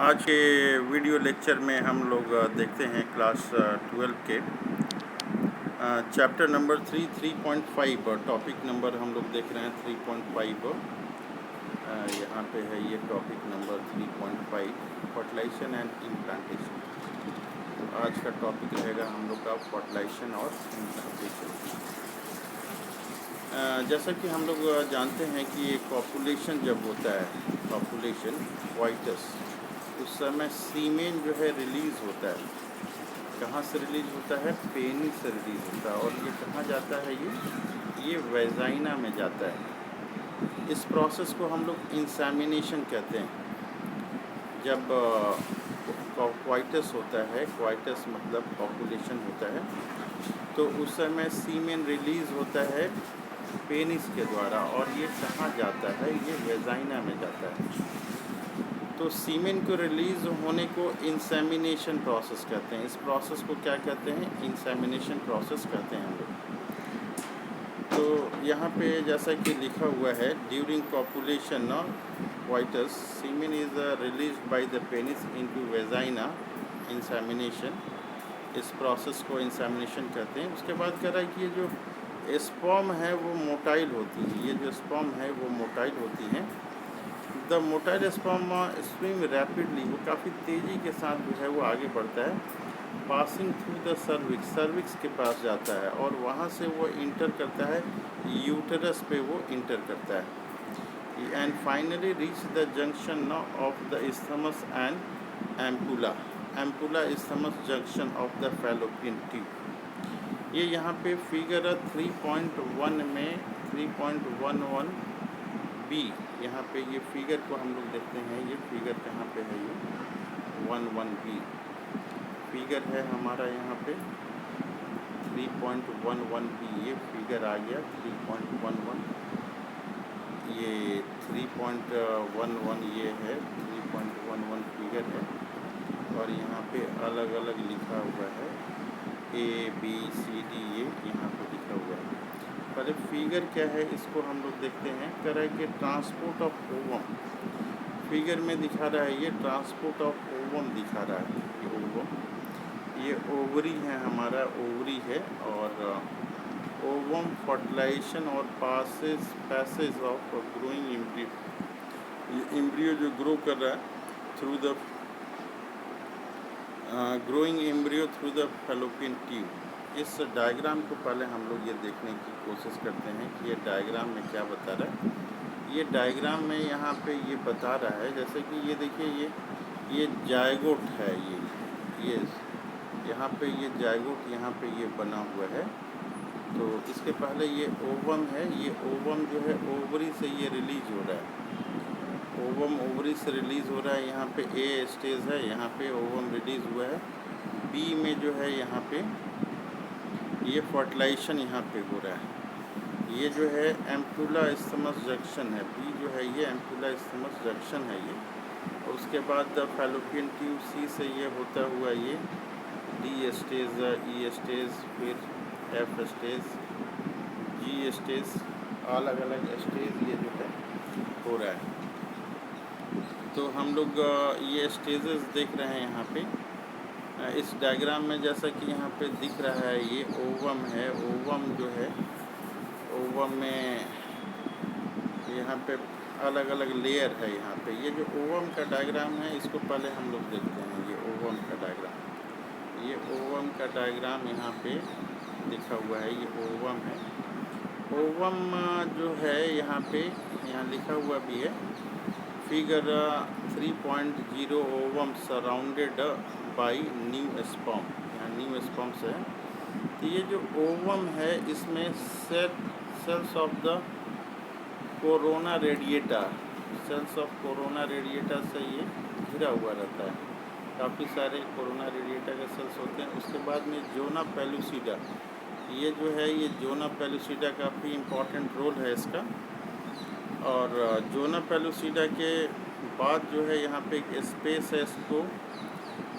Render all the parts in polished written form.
आज के video lecture में हम लोग देखते हैं क्लास 12 के चैप्टर नंबर 3.5 टॉपिक नंबर हम लोग देख रहे हैं 3.5। यहाँ पे है ये topic number 3.5 fertilisation and implantation. तो आज का टॉपिक रहेगा हम लोग का फर्टिलाइजेशन और इम्प्लांटेशन। जैसा कि हम लोग जानते हैं कि पॉपुलेशन जब होता है, पॉपुलेशन वाइटस, उस समय सीमेन जो है रिलीज़ होता है। कहाँ से रिलीज़ होता है? पेनिस से रिलीज़ होता है। और ये कहाँ जाता है? ये वेजाइना में जाता है। इस प्रोसेस को हम लोग इंसेमिनेशन कहते हैं। जब क्वाइटस होता है, क्वाइटस मतलब पॉपुलेशन होता है, तो उस समय सीमेन रिलीज़ होता है पेनिस के द्वारा। और ये कहाँ जाता है? ये वेजाइना में जाता है। तो सीमेन को रिलीज़ होने को इंसेमिनेशन प्रोसेस कहते हैं। इस प्रोसेस को क्या कहते हैं? इंसेमिनेशन प्रोसेस कहते हैं हम लोग। तो यहाँ पे जैसा कि लिखा हुआ है, during copulation whites semen is released by the penis into vagina, insemination. इस प्रोसेस को इंसेमिनेशन कहते हैं। उसके बाद कह रहा है कि ये जो स्पर्म है वो मोटाइल होती है। ये जो स्पर्म है वो मोटाइल होती हैं। The motile sperm swim rapidly, वो काफ़ी तेज़ी के साथ जो है वो आगे बढ़ता है, passing through the cervix, cervix के पास जाता है और वहाँ से वो इंटर करता है यूटरस पे, वो इंटर करता है। And finally reach the junction of the isthmus and ampulla, ampulla isthmus junction of the fallopian tube. ये यहाँ पे फिगर 3.1 में 3.11 बी, यहाँ पे ये फिगर को हम लोग देखते हैं। ये फिगर कहाँ पे है? ये 11 बी फिगर है हमारा। यहाँ पे 3.11 बी ये फिगर आ गया। 3.11 ये 3.11 ये है, 3.11 फिगर है। और यहाँ पे अलग अलग लिखा हुआ है, ABCD, ये यहाँ पे लिखा हुआ है। पहले फिगर क्या है इसको हम लोग देखते हैं। कह रहा है कि ट्रांसपोर्ट ऑफ ओवम, फिगर में दिखा रहा है ये ट्रांसपोर्ट ऑफ ओवम दिखा रहा है। ये ओवम, ये ओवरी है हमारा, ओवरी है। और ओवम फर्टिलाइजेशन और पैसेज ऑफ ग्रोइंग एम्ब्रियो, ये एम्ब्रियो जो ग्रो कर रहा है through the growing embryo through the fallopian tube. इस डायग्राम को पहले हम लोग ये देखने की कोशिश करते हैं कि ये डायग्राम में क्या बता रहा है। ये डायग्राम में यहाँ पे ये बता रहा है, जैसे कि ये देखिए, ये जायगोट है। ये यहाँ पे ये जायगोट यहाँ पे ये बना हुआ है। तो इसके पहले ये ओवम है। ये ओवम जो है ओवरी से ये रिलीज हो रहा है। ओवम ओवरी से रिलीज़ हो रहा है। यहाँ पे ए स्टेज है, यहाँ पे ओवम रिलीज़ हुआ है। बी में जो है यहाँ पे ये फर्टिलाइजेशन यहाँ पे हो रहा है। ये जो है एम्पुला इस्थमस जंक्शन है। बी जो है ये एम्पुला इस्थमस जंक्शन है ये। और उसके बाद द फैलोपियन ट्यूब सी से ये होता हुआ ये डी स्टेज, ई स्टेज, फिर एफ स्टेज, जी स्टेज, अलग अलग स्टेज ये जो है हो रहा है। तो हम लोग ये स्टेजेस देख रहे हैं यहाँ पे इस डायग्राम में। जैसा कि यहाँ पे दिख रहा है ये ओवम है। ओवम जो है, ओवम में यहाँ पे अलग अलग लेयर है। यहाँ पे ये जो ओवम का डायग्राम है इसको पहले हम लोग देखते हैं। ये ओवम का डायग्राम, ये ओवम का डायग्राम यहाँ पे लिखा हुआ है। ये ओवम है। ओवम जो है यहाँ पे यहाँ लिखा हुआ भी है, figure 3.0 ovum surrounded by new sperm, यहाँ न्यू स्पर्म्स है। तो ये जो ओवम है इसमें cells of the corona radiata, cells of corona radiata से ये घिरा हुआ रहता है। काफ़ी सारे कोरोना रेडिएटा के सेल्स होते हैं। उसके बाद में जोना पेलुसिडा, ये जो है ये जोना पेलुसिडा काफ़ी इम्पॉर्टेंट रोल है इसका। और जोना पेलुसिडा के बाद जो है यहाँ पे एक स्पेस है, इसको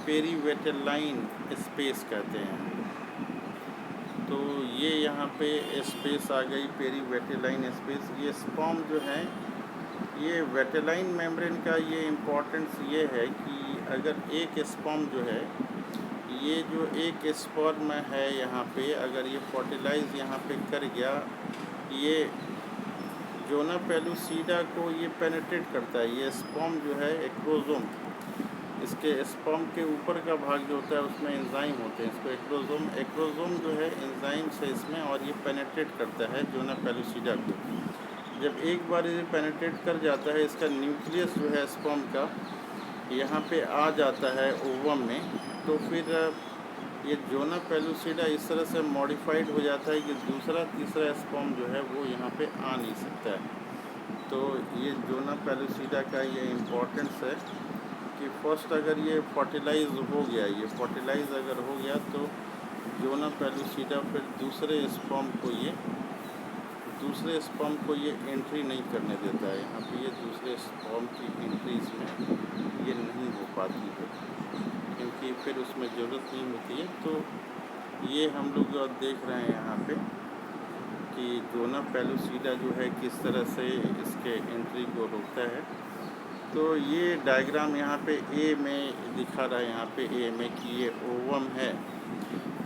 पेरीवेटेलाइन स्पेस कहते हैं। तो ये यहाँ पे स्पेस आ गई, पेरीवेटेलाइन स्पेस। ये स्पर्म जो है, ये वेटेलाइन मेम्ब्रेन का ये इम्पोर्टेंस ये है कि अगर एक स्पर्म जो है, ये जो एक स्पर्म है यहाँ पे, अगर ये फर्टिलाइज यहाँ पे कर गया, ये जोना पेलुसिडा को ये पेनिट्रेट करता है। ये स्पर्म जो है एक्रोजोम, इसके स्पर्म के ऊपर का भाग जो होता है उसमें एंजाइम होते हैं, इसको एक्रोजोम जो है एंजाइम से इसमें, और ये पेनिट्रेट करता है जोना पेलुसिडा को। जब एक बार ये पेनिट्रेट कर जाता है, इसका न्यूक्लियस जो है स्पर्म का यहाँ पे आ जाता है ओवम में, तो फिर ये जोना पेलुसिडा इस तरह से मॉडिफाइड हो जाता है कि दूसरा तीसरा स्पर्म जो है वो यहाँ पे आ नहीं सकता है। तो ये जोना पेलुसिडा का ये इम्पोर्टेंस है कि फर्स्ट अगर ये फर्टिलाइज हो गया, ये फर्टिलाइज अगर हो गया, तो जोना पेलुसिडा फिर दूसरे स्पर्म को ये एंट्री नहीं करने देता है। यहाँ पे ये दूसरे स्पर्म की एंट्री इसमें ये नहीं हो पाती है, क्योंकि फिर उसमें ज़रूरत नहीं होती है। तो ये हम लोग देख रहे हैं यहाँ पे कि जोना पेलुसिडा जो है किस तरह से इसके एंट्री को रोकता है। तो ये डायग्राम यहाँ पे ए में दिखा रहा है, यहाँ पे ए में कि ये ओवम है।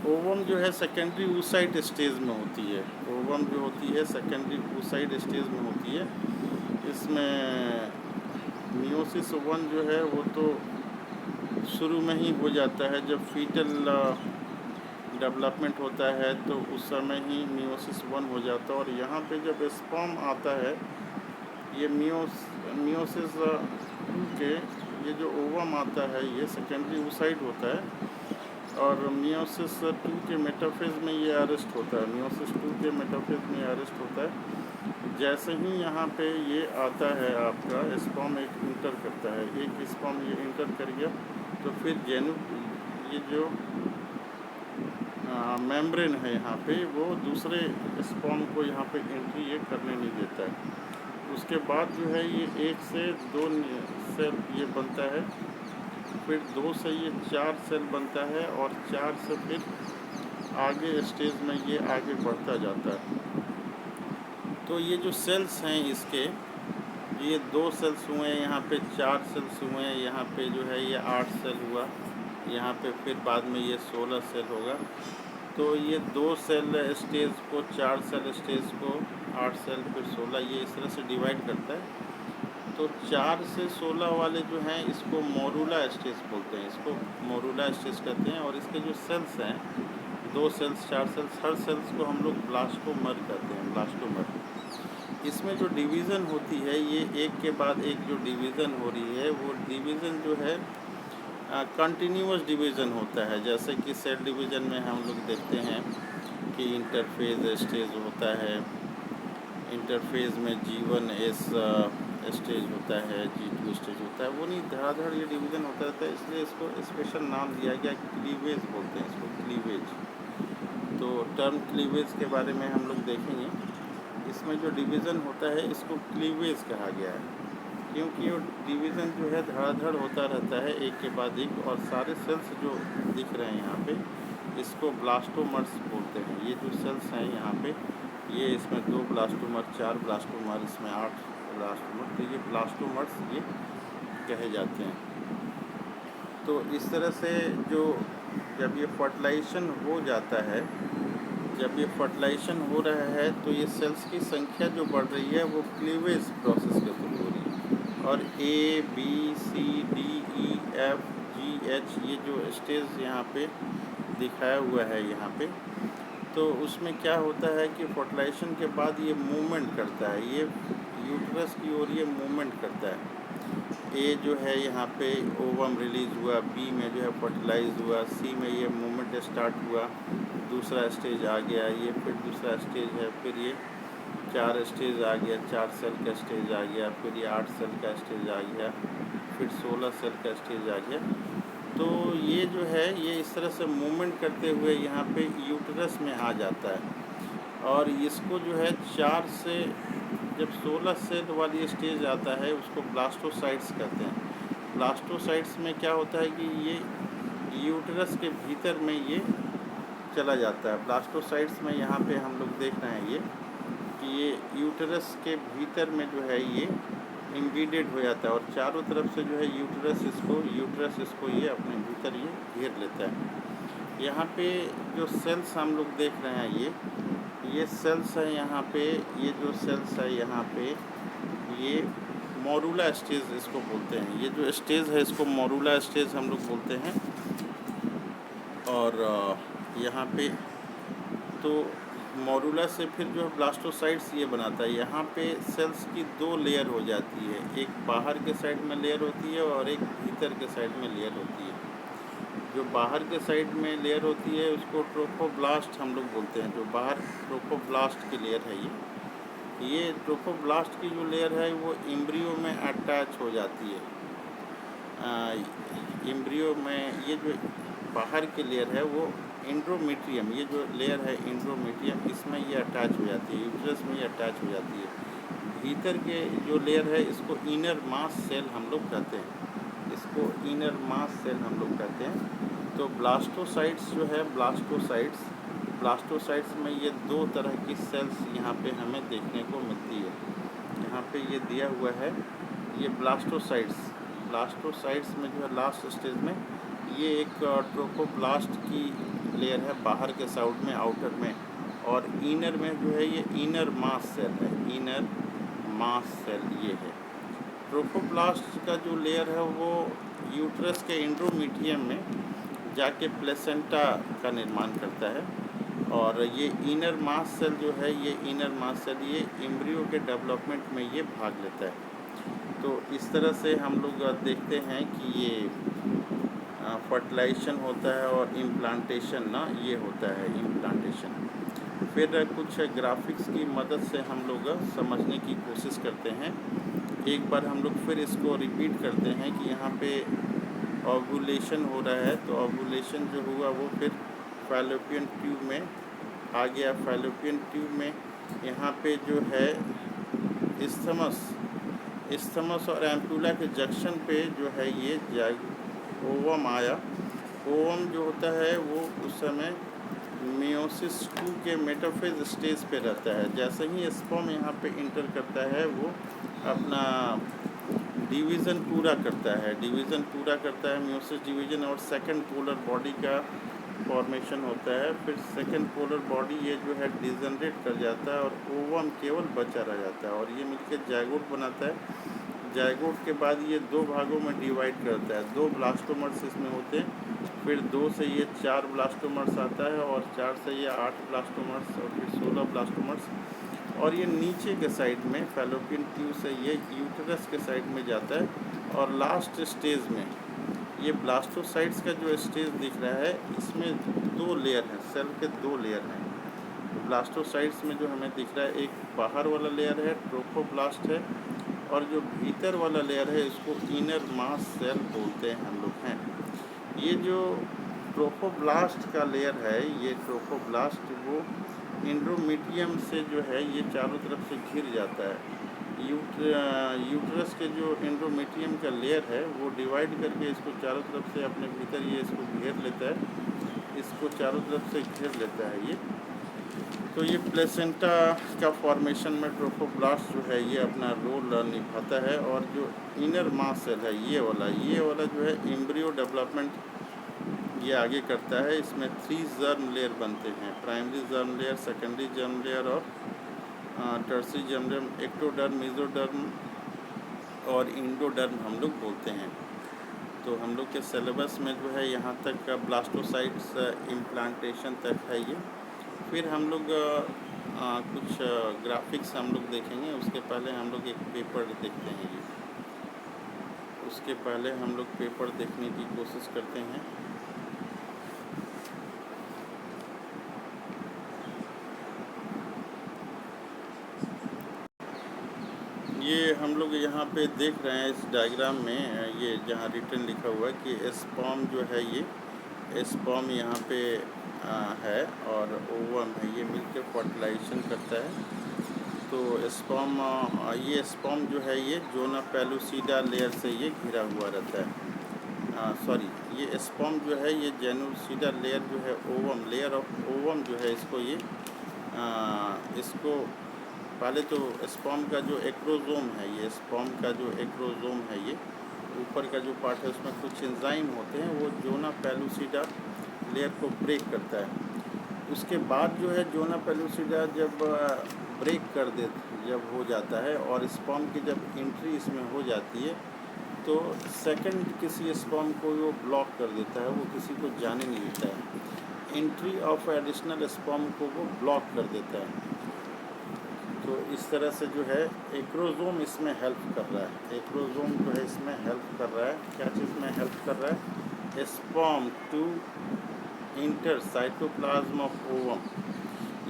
ओवम जो है सेकेंडरी oocyte स्टेज में होती है। ओवम जो होती है सेकेंडरी oocyte स्टेज में होती है। इसमें मियोसिस 1 जो है वो तो शुरू में ही हो जाता है, जब फीटल डेवलपमेंट होता है तो उस समय ही मियोसिस 1 हो जाता है। और यहाँ पे जब स्पर्म आता है, ये मियोसिस 2 के ये जो ओवम आता है ये सेकेंडरी oocyte होता है, और मियोसिस 2 के मेटाफेज में ये अरेस्ट होता है। मियोसिस 2 के मेटाफेज में अरेस्ट होता है। जैसे ही यहाँ पे ये आता है, आपका स्पर्म एक इंटर करता है, एक स्पर्म ये इंटर कर गया, तो फिर ये जो मेम्ब्रेन है यहाँ पे, वो दूसरे स्पर्म को यहाँ पे एंट्री ये करने नहीं देता है। उसके बाद जो है ये 1 से 2 सेल ये बनता है, फिर 2 से ये 4 सेल बनता है, और 4 से फिर आगे स्टेज में ये आगे बढ़ता जाता है। तो ये जो सेल्स हैं इसके, ये 2 सेल्स हुए, यहाँ पे 4 सेल्स हुए, यहाँ पे जो है ये 8 सेल हुआ, यहाँ पे फिर बाद में ये 16 सेल होगा। तो ये 2 सेल स्टेज को, 4 सेल स्टेज को, 8 सेल फिर 16, ये इस तरह से डिवाइड करता है। तो 4 से 16 वाले जो हैं इसको मोरूला स्टेज बोलते हैं, इसको मोरूला स्टेज कहते हैं। और इसके जो सेल्स हैं, 2 सेल्स, 4 सेल्स, हर सेल्स को हम लोग ब्लास्टोमर कहते हैं, ब्लास्टोमर। इसमें जो डिवीज़न होती है, ये एक के बाद एक जो डिवीज़न हो रही है, वो डिवीज़न जो है कंटिन्यूअस डिवीज़न होता है। जैसे कि सेल डिवीज़न में हम लोग देखते हैं कि इंटरफेज स्टेज होता है, इंटरफेज में G1S स्टेज होता है, G2 स्टेज होता है, वो नहीं धड़ाधड़ ये डिवीज़न होता रहता है, इसलिए इसको स्पेशल नाम दिया गया, क्लीवेज बोलते हैं इसको, क्लीवेज। तो टर्म क्लीवेज के बारे में हम लोग देखेंगे। इसमें जो डिवीज़न होता है इसको क्लीवेज कहा गया है, क्योंकि वो डिवीज़न जो है धड़ाधड़ होता रहता है एक के बाद एक, और सारे सेल्स जो दिख रहे हैं यहाँ पे, इसको ब्लास्टोमर्स बोलते हैं। ये जो सेल्स हैं यहाँ पे, ये इसमें 2 ब्लास्टोमर, 4 ब्लास्टोमर, इसमें 8 ब्लास्टोमर, तो ये ब्लास्टोमर्स ये कहे जाते हैं। तो इस तरह से जो जब ये फर्टिलाइजेशन हो जाता है, जब ये फर्टिलाइजेशन हो रहा है, तो ये सेल्स की संख्या जो बढ़ रही है वो क्लीवेज प्रोसेस के थ्रू हो रही है। और A, B, C, D, E, F, G, H ये जो स्टेज यहाँ पे दिखाया हुआ है यहाँ पे, तो उसमें क्या होता है कि फर्टिलाइजेशन के बाद ये मूवमेंट करता है, ये यूट्रस की ओर ये मूवमेंट करता है। ए जो है यहाँ पे ओवम रिलीज हुआ, बी में जो है फर्टिलाइज हुआ, सी में ये मूवमेंट स्टार्ट हुआ, दूसरा स्टेज आ गया, ये फिर दूसरा स्टेज है, फिर ये 4 स्टेज आ गया, 4 सेल का स्टेज आ गया, फिर ये 8 सेल का स्टेज आ गया, फिर 16 सेल का स्टेज आ गया। तो ये जो है ये इस तरह से मूवमेंट करते हुए यहाँ पे यूट्रस में आ जाता है। और इसको जो है 4 से जब 16 सेल वाली स्टेज आता है उसको ब्लास्टोसाइट्स कहते हैं। ब्लास्टोसाइट्स में क्या होता है कि ये यूट्रस के भीतर में ये चला जाता है। ब्लास्टोसाइट्स में यहाँ पे हम लोग देख रहे हैं ये कि ये यूट्रस के भीतर में जो है ये इम्बीडेड हो जाता है और चारों तरफ से जो है यूट्रस इसको ये अपने भीतर ये घेर लेता है। यहाँ पे जो सेल्स हम लोग देख रहे हैं ये सेल्स है यहाँ पे, ये जो सेल्स है यहाँ पे ये मोरूला स्टेज इसको बोलते हैं। ये जो स्टेज है इसको मोरूला स्टेज हम लोग बोलते हैं। और यहाँ पे तो मोरूला से फिर जो ब्लास्टोसाइट्स ये बनाता है। यहाँ पे सेल्स की दो लेयर हो जाती है, एक बाहर के साइड में लेयर होती है और एक भीतर के साइड में लेयर होती है। जो बाहर के साइड में लेयर होती है उसको ट्रोफोब्लास्ट हम लोग बोलते हैं। जो बाहर ट्रोफोब्लास्ट की लेयर है ये ट्रोफोब्लास्ट की जो लेयर है वो एम्ब्रियो में अटैच हो जाती है। एम्ब्रियो में ये जो बाहर की लेयर है वो एंड्रोमेट्रियम, ये जो लेयर है एंड्रोमेट्रियम, इसमें ये अटैच हो जाती है, यूट्रस में ये अटैच हो जाती है। भीतर के जो लेयर है इसको इनर मास सेल हम लोग कहते हैं, इसको इनर मास सेल हम लोग कहते हैं। तो ब्लास्टोसाइट्स जो है ब्लास्टोसाइट्स में ये दो तरह की सेल्स यहाँ पे हमें देखने को मिलती है। यहाँ पे ये दिया हुआ है ये ब्लास्टोसाइट्स में जो है लास्ट स्टेज में ये एक ट्रोफोब्लास्ट की लेयर है बाहर के साइड में, आउटर में, और इनर में जो है ये इनर मास सेल है, इनर मास सेल ये है। ट्रोफोब्लास्ट का जो लेयर है वो यूट्रस के एंड्रोमीटियम में जाके प्लेसेंटा का निर्माण करता है और ये इनर मास सेल जो है ये इनर मास सेल ये एम्ब्रियो के डेवलपमेंट में ये भाग लेता है। तो इस तरह से हम लोग देखते हैं कि ये फर्टिलाइजेशन होता है और इम्प्लांटेशन ये होता है इम्प्लांटेशन। फिर कुछ ग्राफिक्स की मदद से हम लोग समझने की कोशिश करते हैं। एक बार हम लोग फिर इसको रिपीट करते हैं कि यहाँ पे ओव्यूलेशन हो रहा है, तो ओव्यूलेशन जो हुआ वो फिर फैलोपियन ट्यूब में आ गया। फैलोपियन ट्यूब में यहाँ पे जो है इस्थमस और एम्पुला के जंक्शन पे जो है ये ओवम आया। ओवम जो होता है वो उस समय मियोसिस 2 के मेटाफेज स्टेज पे रहता है। जैसे ही स्पर्म यहाँ पे इंटर करता है वो अपना डिवीज़न पूरा करता है मियोसिस डिवीज़न, और सेकंड पोलर बॉडी का फॉर्मेशन होता है। फिर सेकंड पोलर बॉडी ये जो है डिजनरेट कर जाता है और ओवम केवल बचा रह जाता है और ये मिलकर जायगोट बनाता है। जायगोट के बाद ये दो भागों में डिवाइड करता है, 2 ब्लास्टोमर्स इसमें होते हैं। फिर 2 से ये 4 ब्लास्टोमर्स आता है और 4 से ये 8 ब्लास्टोमर्स और फिर 16 ब्लास्टोमर्स, और ये नीचे के साइड में फैलोपियन ट्यूब से ये यूट्रस के साइड में जाता है। और लास्ट स्टेज में ये ब्लास्टोसाइट्स का जो स्टेज दिख रहा है इसमें 2 लेयर हैं, सेल के 2 लेयर हैं। ब्लास्टोसाइट्स में जो हमें दिख रहा है एक बाहर वाला लेयर है ट्रोफोब्लास्ट है, और जो भीतर वाला लेयर है इसको इनर मास सेल बोलते हैं हम लोग हैं। ये जो ट्रोफोब्लास्ट का लेयर है ये ट्रोफोब्लास्ट वो एंड्रोमीटियम से जो है ये चारों तरफ से घिर जाता है। यूट्रस के जो एंड्रोमीटियम का लेयर है वो डिवाइड करके इसको चारों तरफ से अपने भीतर ये इसको घेर लेता है, इसको चारों तरफ से घेर लेता है ये। तो ये प्लेसेंटा का फॉर्मेशन में ट्रोफोब्लास्ट जो है ये अपना रोल निभाता है। और जो इनर मास सेल है ये वाला जो है एम्ब्रियो डेवलपमेंट ये आगे करता है। इसमें 3 जर्म लेयर बनते हैं, primary germ layer, secondary germ layer और tertiary germ layer, ectoderm, mesoderm और इंडोडर्म हम लोग बोलते हैं। तो हम लोग के सिलेबस में जो है यहाँ तक का ब्लास्टोसाइट्स इम्प्लांटेशन तक है ये। फिर हम लोग कुछ ग्राफिक्स हम लोग देखेंगे, उसके पहले हम लोग एक पेपर देखते हैं ये। उसके पहले हम लोग पेपर देखने की कोशिश करते हैं। ये हम लोग यहाँ पे देख रहे हैं इस डायग्राम में ये जहाँ रिटर्न लिखा हुआ है कि स्पर्म जो है ये स्पर्म यहाँ पे है और ओवम है, ये मिलकर फर्टिलाइजेशन करता है। तो स्पर्म जो है ये जोना पेलुसिडा लेयर से ये घिरा हुआ रहता है। ये स्पर्म जो है ये जेनुसिडा लेयर जो है ओवम लेयर ऑफ ओवम जो है इसको पहले तो स्पर्म का जो एक्रोसोम है, ये स्पर्म का जो एक्रोसोम है, ये ऊपर का जो पार्ट है उसमें कुछ एंजाइम होते हैं, वो जोना पेलुसिडा लेयर को ब्रेक करता है। उसके बाद जो है जोना पेलुसिडा जब ब्रेक कर दे, जब हो जाता है और स्पर्म की जब एंट्री इसमें हो जाती है, तो सेकंड किसी स्पर्म को वो ब्लॉक कर देता है, वो किसी को जाने नहीं देता है। एंट्री ऑफ एडिशनल स्पर्म को वो ब्लॉक कर देता है। तो इस तरह से जो है एक्रोसोम इसमें हेल्प कर रहा है। एक्रोसोम जो है इसमें हेल्प कर रहा है। क्या चीज़ में हेल्प कर रहा है? Sperm to enter cytoplasm of ovum.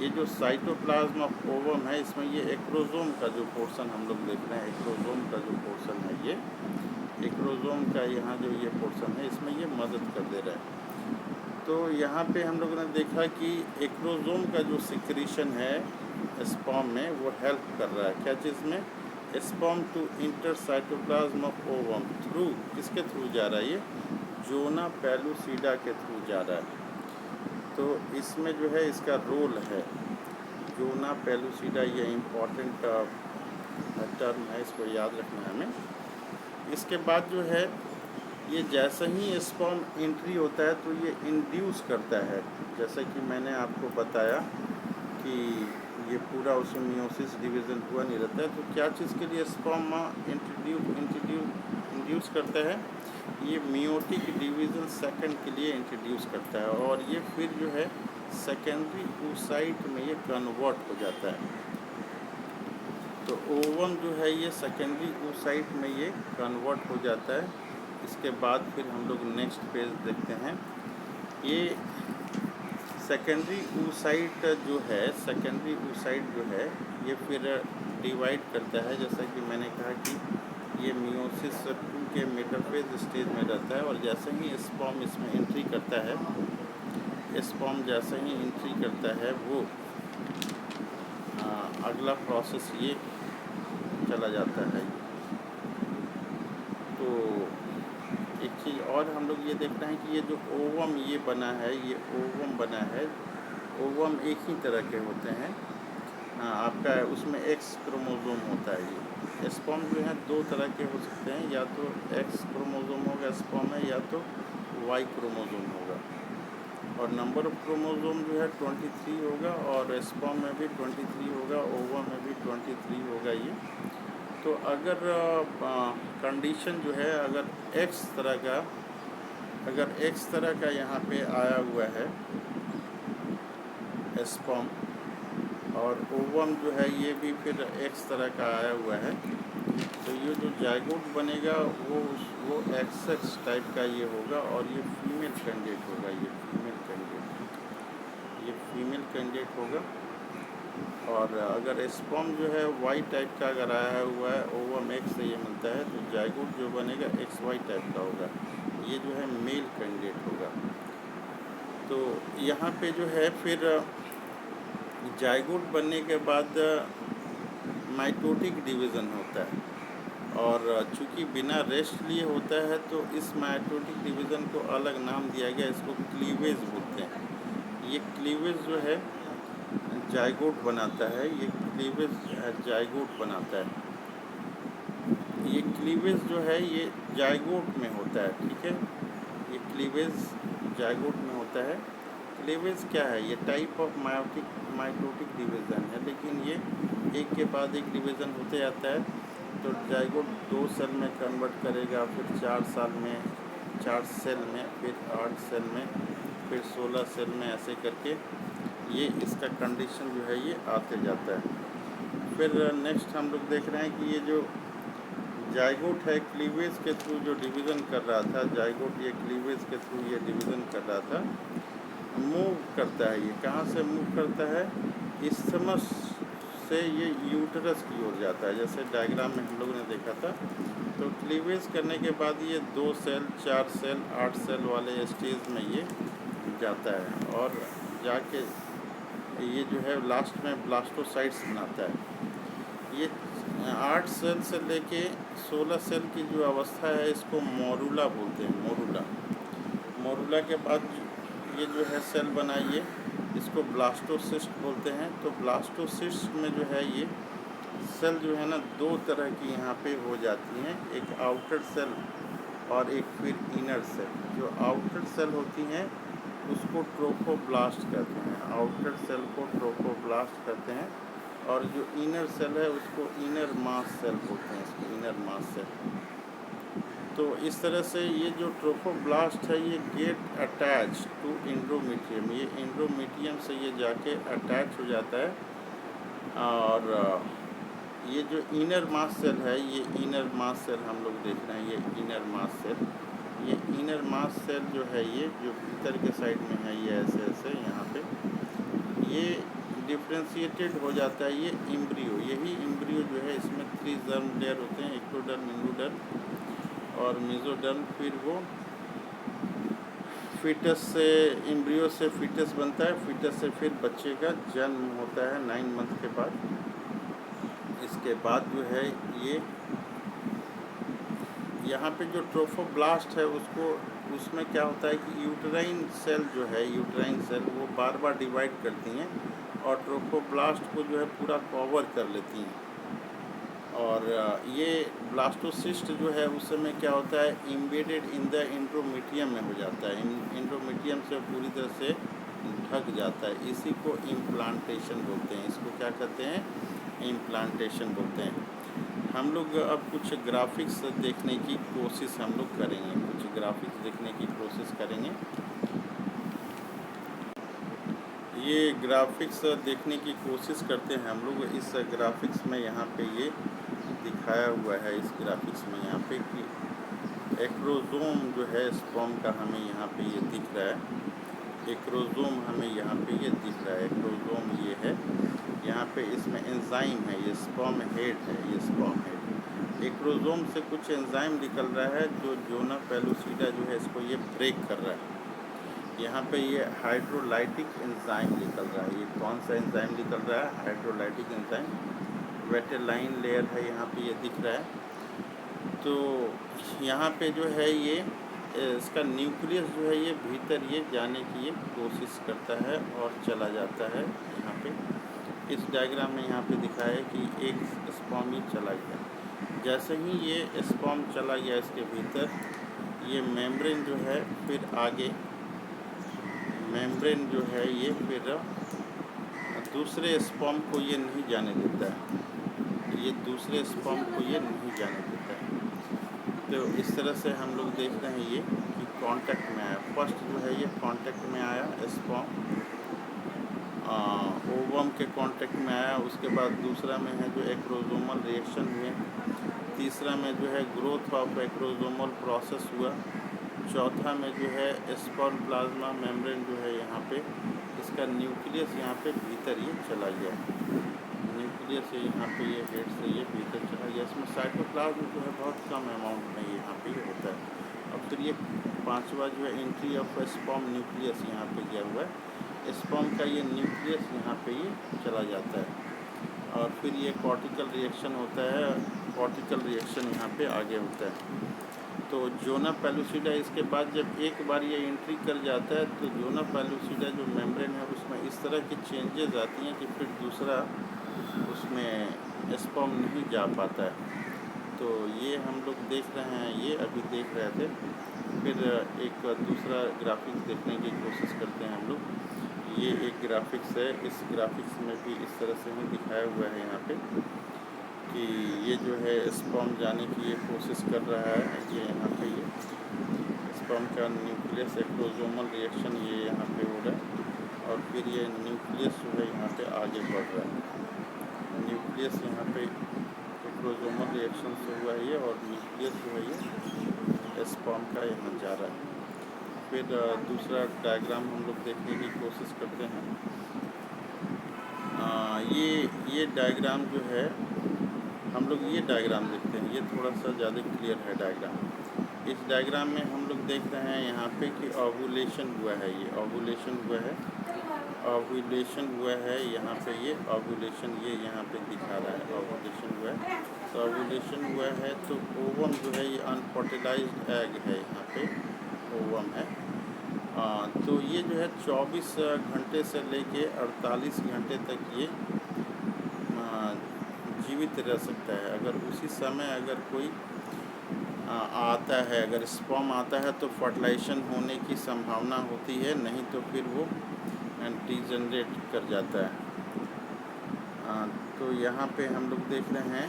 ये जो साइटोप्लाज्म ऑफ ओवम है, इसमें ये एक्रोसोम का जो पोर्शन हम लोग देख रहे हैं, एक्रोसोम का जो पोर्शन है, ये एक्रोसोम का यहाँ जो ये पोर्शन है, इसमें ये मदद कर दे रहा है। तो यहाँ पे हम लोगों ने देखा कि एक्रोसोम का जो सिक्रीशन है स्पर्म में, वो हेल्प कर रहा है। क्या चीज़ में? Sperm to enter cytoplasm of ovum through, किसके थ्रू जा रहा है ये? जोना पेलुसिडा के थ्रू जा रहा है। तो इसमें जो है इसका रोल है जोना पेलुसिडा, ये इम्पॉर्टेंट टर्म है, इसको याद रखना है हमें। इसके बाद जो है ये जैसे ही स्पर्म एंट्री होता है तो ये इंड्यूस करता है। जैसा कि मैंने आपको बताया कि ये पूरा उसमें मियोसिस डिवीज़न हुआ नहीं रहता है। तो क्या चीज़ के लिए स्पर्म इंड्यूस करता है? ये मियोटिक डिवीज़न सेकंड के लिए इंट्रोड्यूस करता है, और ये फिर जो है सेकेंडरी oocyte में ये कन्वर्ट हो जाता है। तो ओवम जो है ये सेकेंडरी oocyte में ये कन्वर्ट हो जाता है। इसके बाद फिर हम लोग नेक्स्ट पेज देखते हैं। ये सेकेंडरी oocyte जो है, सेकेंडरी oocyte जो है ये फिर डिवाइड करता है। जैसा कि मैंने कहा कि ये मियोसिस 2 के मेटाफेज स्टेज में रहता है, और जैसे ही स्पर्म इसमें एंट्री करता है, स्पर्म जैसे ही एंट्री करता है वो अगला प्रोसेस ये चला जाता है। तो एक चीज़ और हम लोग ये देखते हैं कि ये जो ओवम ये बना है, ये ओवम बना है, ओवम एक ही तरह के होते हैं। आपका उसमें एक्स क्रोमोसोम होता है। ये स्पर्म जो है 2 तरह के हो सकते हैं, या तो एक्स क्रोमोसोम होगा स्पर्म में, या तो वाई क्रोमोसोम होगा। और नंबर ऑफ क्रोमोसोम जो है 23 होगा, और स्पर्म में भी 23 होगा, ओवम में भी 23 होगा ये। तो अगर कंडीशन जो है, अगर एक्स तरह का यहाँ पे आया हुआ है स्पर्म, और ओवम जो है ये भी फिर एक्स तरह का आया हुआ है, तो ये जो जायगोट बनेगा वो एक्स टाइप का ये होगा, और ये फीमेल कैंडिडेट होगा। ये फीमेल कैंडिडेट होगा। और अगर स्पर्म जो है वाई टाइप का अगर आया हुआ है, ओवम एक्स से ये मिलता है, तो जायगोट जो बनेगा एक्स वाई टाइप का होगा। ये जो है मेल कैंडिडेट होगा। तो यहाँ पे जो है फिर जायगोट बनने के बाद माइटोटिक डिवीज़न होता है, और चूँकि बिना रेस्ट लिए होता है, तो इस माइटोटिक डिवीज़न को अलग नाम दिया गया, इसको क्लीवेज बोलते हैं। ये क्लीवेज जो है जायगोट बनाता है, ये क्लीवेज जायगोट बनाता है। ये क्लीवेज जो है ये जायगोट में होता है, ठीक है। ये क्लीवेज जायगोट में होता है। क्लीवेज क्या है? ये टाइप ऑफ माइटोटिक डिवीज़न है, लेकिन ये एक के बाद एक डिवीज़न होते जाता है। तो जायगोट 2 सेल में कन्वर्ट करेगा, फिर 4 सेल में, फिर 8 सेल में, फिर 16 सेल में, ऐसे करके ये इसका कंडीशन जो है ये आते जाता है। फिर नेक्स्ट हम लोग देख रहे हैं कि ये जो जायगोट है क्लीवेज के थ्रू जो डिवीज़न कर रहा था, जायगोट ये क्लीवेज के थ्रू ये डिवीज़न कर रहा था, मूव करता है। ये कहाँ से मूव करता है? इस्थमस से ये यूटरस की ओर जाता है, जैसे डायग्राम में हम लोगों ने देखा था। तो क्लीवेज करने के बाद ये 2 सेल, 4 सेल, 8 सेल वाले स्टेज में ये जाता है, और जाके ये जो है लास्ट में ब्लास्टोसाइट्स बनाता है। ये 8 सेल से लेके 16 सेल की जो अवस्था है, इसको मोरूला बोलते हैं। मोरूला के बाद ये जो है सेल बनाइए, इसको ब्लास्टोसिस्ट बोलते हैं। तो ब्लास्टोसिस्ट में जो है ये सेल जो है ना दो तरह की यहाँ पे हो जाती हैं, एक आउटर सेल और एक फिर इनर सेल। जो आउटर सेल होती हैं उसको ट्रोफोब्लास्ट कहते हैं, आउटर सेल को ट्रोफोब्लास्ट कहते हैं, और जो इनर सेल है उसको इनर मास सेल बोलते हैं, इसको इनर मास सेल। तो इस तरह से ये जो ट्रोफोब्लास्ट है ये गेट अटैच टू एंडोमेट्रियम, ये एंडोमेट्रियम से ये जाके अटैच हो जाता है। और ये जो इनर मास सेल है, ये इनर मास सेल हम लोग देख रहे हैं, ये इनर मास सेल, ये इनर मास सेल जो है ये जो भीतर के साइड में है, ये ऐसे ऐसे यहाँ पे ये डिफ्रेंशिएटेड हो जाता है, ये एम्ब्रियो, यही एम्ब्रियो जो है इसमें 3 जर्म लेयर होते हैं, एक्टोडर्म, एंडोडर्म और मेसोडर्म। फिर वो फीटस से, एम्ब्रियो से फीटस बनता है, फीटस से फिर बच्चे का जन्म होता है 9 मंथ के बाद। इसके बाद जो है ये यहाँ पे जो ट्रोफोब्लास्ट है उसमें क्या होता है कि यूटेराइन सेल जो है, यूटेराइन सेल वो बार बार डिवाइड करती हैं और ट्रोफोब्लास्ट को जो है पूरा कवर कर लेती हैं। और ये ब्लास्टोसिस्ट जो है उस समय क्या होता है, एम्बेडेड इन द एंडोमेट्रियम में हो जाता है, एंडोमेट्रियम से पूरी तरह से ढक जाता है। इसी को इम्प्लांटेशन बोलते हैं, इसको क्या कहते हैं, इम्प्लांटेशन बोलते हैं। हम लोग अब कुछ ग्राफिक्स देखने की कोशिश हम लोग करेंगे, कुछ ग्राफिक्स देखने की कोशिश करेंगे। ये ग्राफिक्स देखने की कोशिश करते हैं हम लोग। इस ग्राफिक्स में यहाँ पे ये दिखाया हुआ है, इस ग्राफिक्स में यहाँ पे कि एक्रोजोम जो है स्पर्म का हमें यहाँ पे ये दिख रहा है, एक्रोजोम हमें यहाँ पे ये दिख रहा है, एक्रोजोम ये है, यहाँ पे इसमें एंजाइम है, ये स्पर्म हेड है, ये स्पर्म हेड। एक्रोजोम से कुछ एंजाइम निकल रहा है जो जोना पेलुसिडा जो है इसको ये ब्रेक कर रहा है। यहाँ पे ये हाइड्रोलाइटिक एंजाइम निकल रहा है, ये कौन सा एंजाइम निकल रहा है, हाइड्रोलाइटिक एंजाइम, वेटेलाइन लेयर है यहाँ पे ये दिख रहा है। तो यहाँ पे जो है ये इसका न्यूक्लियस जो है ये भीतर ये जाने की ये कोशिश करता है और चला जाता है। यहाँ पे इस डायग्राम में यहाँ पे दिखाया है कि एक स्पर्म ही चला गया। जैसे ही ये स्पर्म चला गया इसके भीतर, ये मेम्ब्रेन जो है फिर आगे, मेम्ब्रेन जो है ये फिर दूसरे स्पर्म को ये नहीं जाने देता है, ये दूसरे स्पर्म को ये नहीं जाने देता है। तो इस तरह से हम लोग देख रहे हैं ये कि कांटेक्ट में आया, फर्स्ट जो है ये कांटेक्ट में आया स्पर्म, ओवम के कांटेक्ट में आया, उसके बाद दूसरा में है जो एक्रोजोमल रिएक्शन हुए, तीसरा में जो है ग्रोथ ऑफ एक्रोजोमल प्रोसेस हुआ, चौथा में जो है स्पर्म प्लाज्मा मेम्ब्रेन जो है यहाँ पे इसका न्यूक्लियस यहाँ पे भीतर ये चला गया, न्यूक्लियस से यहाँ पे ये हेड से ये भीतर चला गया। इसमें साइटोप्लाज्म जो है बहुत कम अमाउंट में यहाँ पे ये होता है। अब फिर ये पांचवा जो है एंट्री ऑफ स्पर्म न्यूक्लियस यहाँ पे गया हुआ है, स्पर्म का ये न्यूक्लियस यहाँ पे ये चला जाता है और फिर ये कॉर्टिकल रिएक्शन होता है, कॉर्टिकल रिएक्शन यहाँ पे आगे होता है। तो जोना पेलुसिडा इसके बाद जब एक बार ये एंट्री कर जाता है तो जोना पेलुसिडा जो मेम्ब्रेन है उसमें इस तरह की चेंजेस आती हैं कि फिर दूसरा उसमें स्पर्म नहीं जा पाता है। तो ये हम लोग देख रहे हैं, ये अभी देख रहे थे। फिर एक दूसरा ग्राफिक्स देखने की कोशिश करते हैं हम लोग। ये एक ग्राफिक्स है, इस ग्राफिक्स में भी इस तरह से ही दिखाया हुआ है यहाँ पे कि ये जो है स्पर्म जाने की ये कोशिश कर रहा है। ये यहाँ पे ये स्पर्म का न्यूक्लियस एक्रोजोमल रिएक्शन ये यहाँ पे हो रहा है और फिर ये न्यूक्लियस जो है यहाँ पे आगे बढ़ रहा है। न्यूक्लियस यहाँ पे एक्रोजोमल रिएक्शन से हुआ है और न्यूक्लियस जो है ये स्पर्म का यहाँ जा रहा है। फिर दूसरा डायग्राम हम लोग देखने की कोशिश करते हैं। ये डायग्राम जो है हम लोग ये डायग्राम देखते हैं, ये थोड़ा सा ज़्यादा क्लियर है डायग्राम। इस डायग्राम में हम लोग देख रहे हैं यहाँ पे कि ओव्यूलेशन हुआ है, ये ओव्यूलेशन हुआ है, ओव्यूलेशन हुआ है यहाँ पे, ये ओव्यूलेशन ये यहाँ पे दिखा रहा है, ओव्यूलेशन हुआ है। तो ओव्यूलेशन हुआ है तो ओवम जो है ये अनफर्टिलाइज्ड एग है, यहाँ पे ओवम है। तो ये जो है 24 घंटे से लेके 48 घंटे तक ये जीवित रह सकता है। अगर उसी समय अगर कोई आता है, अगर स्पर्म आता है तो फर्टिलाइजेशन होने की संभावना होती है, नहीं तो फिर वो डिजनरेट कर जाता है। तो यहाँ पे हम लोग देख रहे हैं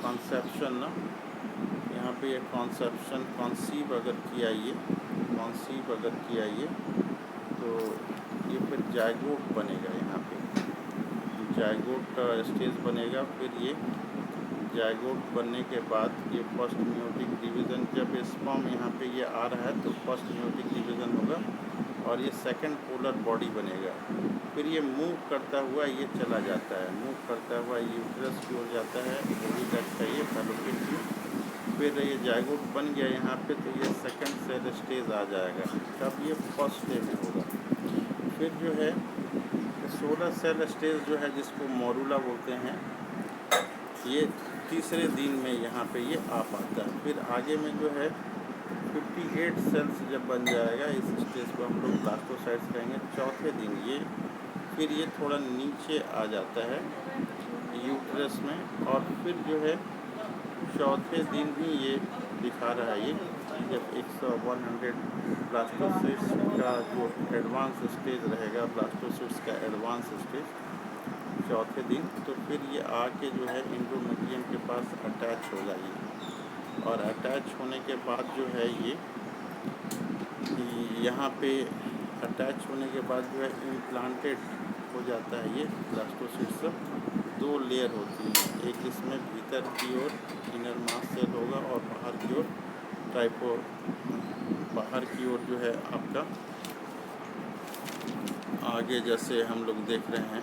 कॉन्सेप्शन ना, यहाँ पे ये कॉन्सेप्शन कॉन्सीव अगर किया ये तो ये फिर जाइगोट बनेगा। यहाँ पे जाइगोट का स्टेज बनेगा। फिर ये जाइगोट बनने के बाद ये फर्स्ट म्यूटिक डिवीज़न, जब स्पर्म यहाँ पे ये आ रहा है तो फर्स्ट म्यूटिक डिवीज़न होगा और ये सेकंड पोलर बॉडी बनेगा। फिर ये मूव करता हुआ ये चला जाता है, मूव करता हुआ यूट्रस की ओर जाता है, ओविडक्ट का ये फैलोपियन ट्यूब। फिर ये जाइगोट बन गया यहाँ पे तो ये सेकंड सेल स्टेज आ जाएगा, तब ये फर्स्ट स्टेज में होगा। फिर जो है 16 सेल स्टेज जो है जिसको मोरूला बोलते हैं, ये तीसरे दिन में यहाँ पे ये आ पाता है। फिर आगे में जो है 58 सेल्स जब बन जाएगा, इस स्टेज को हम लोग ब्लास्टोसाइट्स कहेंगे। चौथे दिन ये फिर ये थोड़ा नीचे आ जाता है यूट्रस में, और फिर जो है चौथे दिन ही ये दिखा रहा है, ये जब 100 ब्लास्टोसिस्ट का जो एडवांस स्टेज रहेगा, ब्लास्टोसिस्ट का एडवांस स्टेज चौथे दिन, तो फिर ये आके जो है एंडोमेट्रियम के पास अटैच हो जाएगी। और अटैच होने के बाद जो है ये यहाँ पे अटैच होने के बाद जो है इम्प्लांटेड हो जाता है। ये ब्लास्टोसिस्ट सब 2 लेयर होती हैं, एक इसमें भीतर की ओर इनर मास सेल होगा और बाहर की ओर बाहर की ओर जो है आपका आगे जैसे हम लोग देख रहे हैं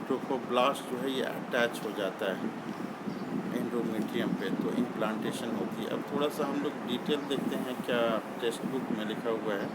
ट्रोफोब्लास्ट जो है ये अटैच हो जाता है एंडोमेट्रियम पे, तो इम्प्लांटेशन होती है। अब थोड़ा सा हम लोग डिटेल देखते हैं क्या टेक्स्ट बुक में लिखा हुआ है।